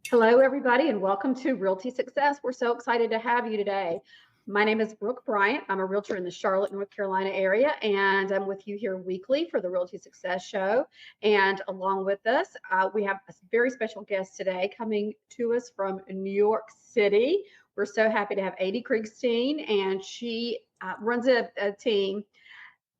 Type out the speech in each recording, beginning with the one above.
Hello, everybody, and welcome to Realty Success. We're so excited to have you today. My name is Brooke Bryant. I'm a realtor in the Charlotte, North Carolina area, and I'm with you here weekly for the Realty Success show. And along with us, we have a very special guest today coming to us from New York City. We're so happy to have Adie Kriegstein, and she runs a team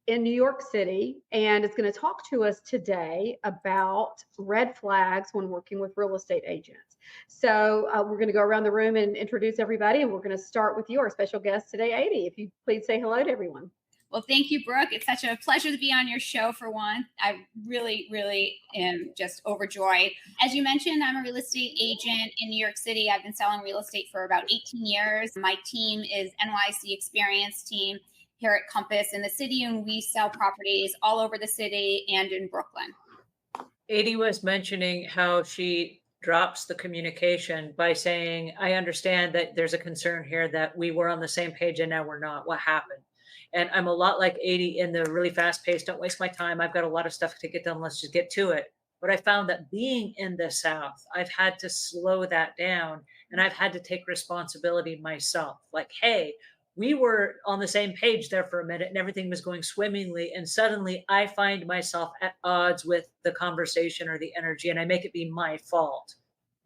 in New York City and is going to talk to us today about red flags when working with real estate agents. So we're going to go around the room and introduce everybody, and we're going to start with you, our special guest today, Adie. If you please say hello to everyone. Well, thank you, Brooke. It's such a pleasure to be on your show for one. I really am just overjoyed. As you mentioned, I'm a real estate agent in New York City. I've been selling real estate for about 18 years. My team is NYC experienced team here at Compass in the city, and we sell properties all over the city and in Brooklyn. Adie was mentioning how she drops the communication by saying, I understand that there's a concern here that we were on the same page and now we're not. What happened? And I'm a lot like Adie in the really fast paced, don't waste my time. I've got a lot of stuff to get done. Let's just get to it. But I found that being in the South, I've had to slow that down and I've had to take responsibility myself. Like, hey, we were on the same page there for a minute and everything was going swimmingly. And suddenly I find myself at odds with the conversation or the energy and I make it be my fault.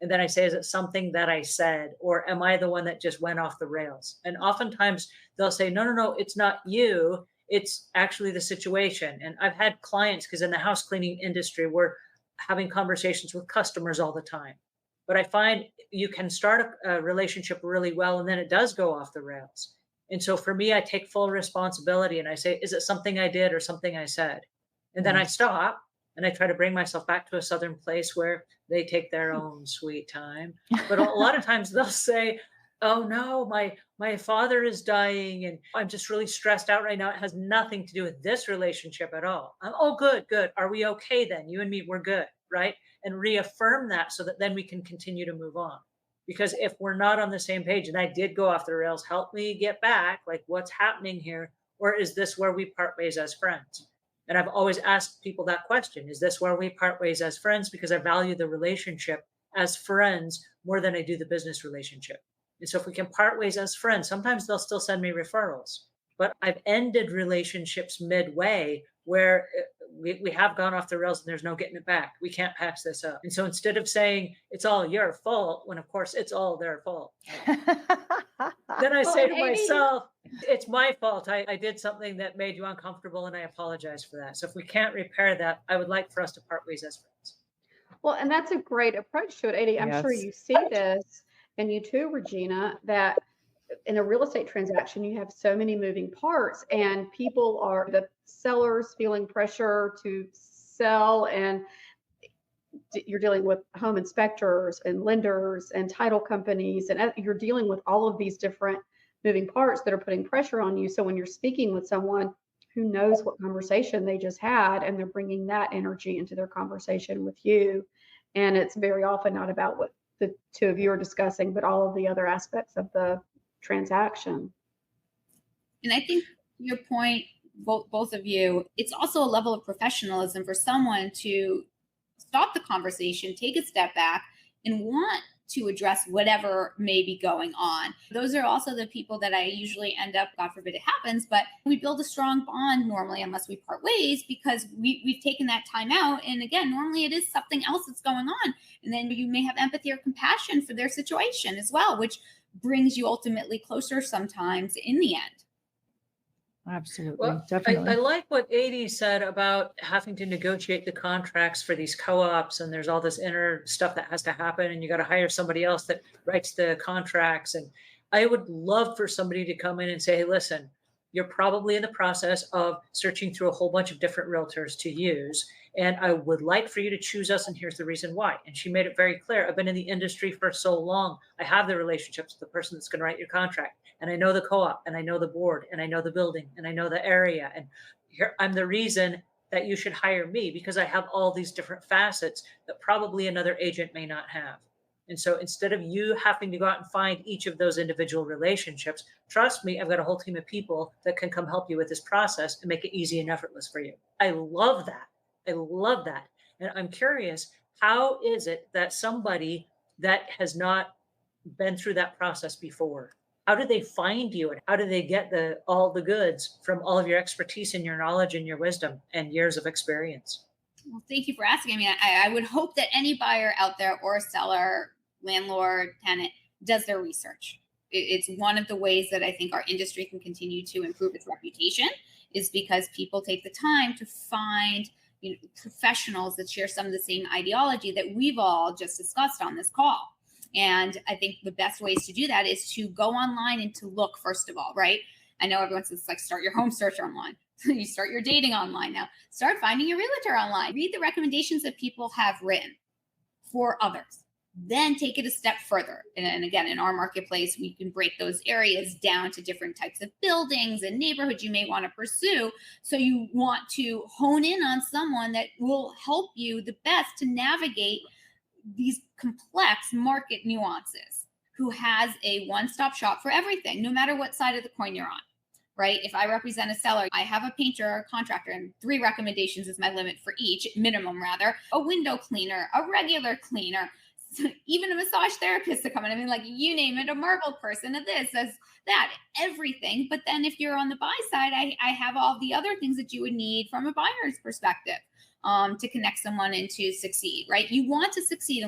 And then I say, is it something that I said? Or am I the one that just went off the rails? And oftentimes they'll say, no, it's not you. It's actually the situation. And I've had clients, because in the house cleaning industry, we're having conversations with customers all the time. But I find you can start a relationship really well and then it does go off the rails. And so for me, I take full responsibility and I say, is it something I did or something I said? And then I stop and I try to bring myself back to a Southern place where they take their own sweet time. But a lot of times they'll say, oh no, my father is dying and I'm just really stressed out right now. It has nothing to do with this relationship at all. Oh, good. Are we okay then? You and me, we're good, right? And reaffirm that so that then we can continue to move on. Because if we're not on the same page and I did go off the rails, help me get back, like what's happening here? Or is this where we part ways as friends? And I've always asked people that question. Is this where we part ways as friends? Because I value the relationship as friends more than I do the business relationship. And so if we can part ways as friends, sometimes they'll still send me referrals. But I've ended relationships midway where we have gone off the rails and there's no getting it back. We can't patch this up. And so instead of saying it's all your fault, when of course it's all their fault, then I say to myself, it's my fault. I did something that made you uncomfortable and I apologize for that. So if we can't repair that, I would like for us to part ways as friends. Well, and that's a great approach to it, Adie. I'm sure you see this, and you too, Regina, that in a real estate transaction, you have so many moving parts, and people are the sellers feeling pressure to sell, and you're dealing with home inspectors and lenders and title companies, and you're dealing with all of these different moving parts that are putting pressure on you. So when you're speaking with someone who knows what conversation they just had, and they're bringing that energy into their conversation with you, and it's very often not about what the two of you are discussing, but all of the other aspects of the transaction. And I think your point, both of you, it's also a level of professionalism for someone to stop the conversation, take a step back, and want to address whatever may be going on. Those are also the people that I usually end up, God forbid it happens, but we build a strong bond normally unless we part ways because we've taken that time out. And again, normally it is something else that's going on. And then you may have empathy or compassion for their situation as well, which brings you ultimately closer sometimes in the end. Absolutely. Well, Definitely. I like what Adie said about having to negotiate the contracts for these co-ops, and there's all this inner stuff that has to happen, and you got to hire somebody else that writes the contracts. And I would love for somebody to come in and say, hey, listen, you're probably in the process of searching through a whole bunch of different realtors to use. And I would like for you to choose us. And here's the reason why. And she made it very clear. I've been in the industry for so long. I have the relationships with the person that's going to write your contract. And I know the co-op and I know the board and I know the building and I know the area. And here I'm the reason that you should hire me because I have all these different facets that probably another agent may not have. And so instead of you having to go out and find each of those individual relationships, trust me, I've got a whole team of people that can come help you with this process and make it easy and effortless for you. I love that. I love that. And I'm curious, how is it that somebody that has not been through that process before? How do they find you, and how do they get all the goods from all of your expertise and your knowledge and your wisdom and years of experience? Well, thank you for asking. I mean, I would hope that any buyer out there, or seller, landlord, tenant, does their research. It's one of the ways that I think our industry can continue to improve its reputation, is because people take the time to find, professionals that share some of the same ideology that we've all just discussed on this call. And I think the best ways to do that is to go online and to look, first of all, right? I know everyone says, like, start your home search online. You start your dating online now. Start finding your realtor online. Read the recommendations that people have written for others. Then take it a step further. And again, in our marketplace, we can break those areas down to different types of buildings and neighborhoods you may want to pursue. So you want to hone in on someone that will help you the best to navigate these complex market nuances, who has a one-stop shop for everything, no matter what side of the coin you're on, right? If I represent a seller, I have a painter or a contractor, and 3 recommendations is my limit for each, minimum rather. A window cleaner, a regular cleaner, even a massage therapist to come in. I mean, like, you name it, a marble person, a this, as that, everything. But then if you're on the buy side, I have all the other things that you would need from a buyer's perspective. To connect someone and to succeed, right? You want to succeed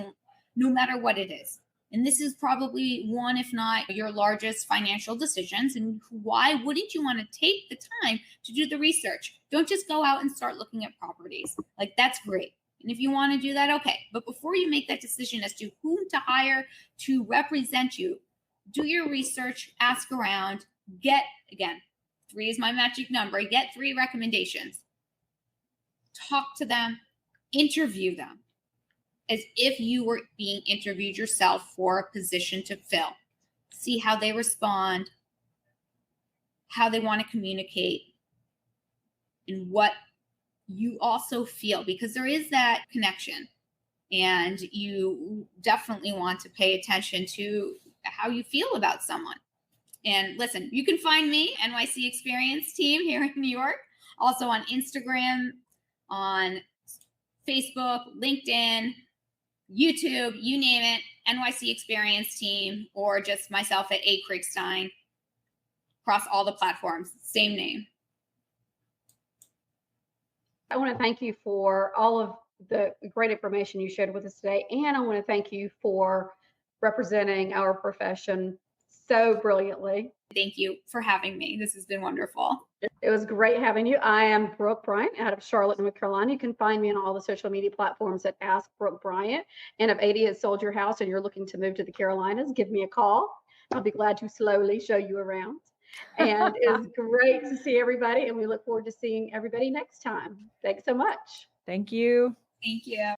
no matter what it is. And this is probably one, if not your largest financial decisions. And why wouldn't you want to take the time to do the research? Don't just go out and start looking at properties. Like, that's great. And if you want to do that, okay. But before you make that decision as to whom to hire to represent you, do your research, ask around, again, 3 is my magic number, get 3 recommendations. Talk to them, interview them as if you were being interviewed yourself for a position to fill. See how they respond, how they want to communicate, and what you also feel, because there is that connection. And you definitely want to pay attention to how you feel about someone. And listen, you can find me, NYC Experience Team, here in New York, also on Instagram, on Facebook, LinkedIn, YouTube, you name it, NYC Experience Team, or just myself at Adie Kriegstein, across all the platforms, same name. I want to thank you for all of the great information you shared with us today. And I want to thank you for representing our profession so brilliantly. Thank you for having me. This has been wonderful. It was great having you. I am Brooke Bryant out of Charlotte, North Carolina. You can find me on all the social media platforms at Ask Brooke Bryant. And if Adie has sold your house and you're looking to move to the Carolinas, give me a call. I'll be glad to slowly show you around. And it's great to see everybody. And we look forward to seeing everybody next time. Thanks so much. Thank you. Thank you.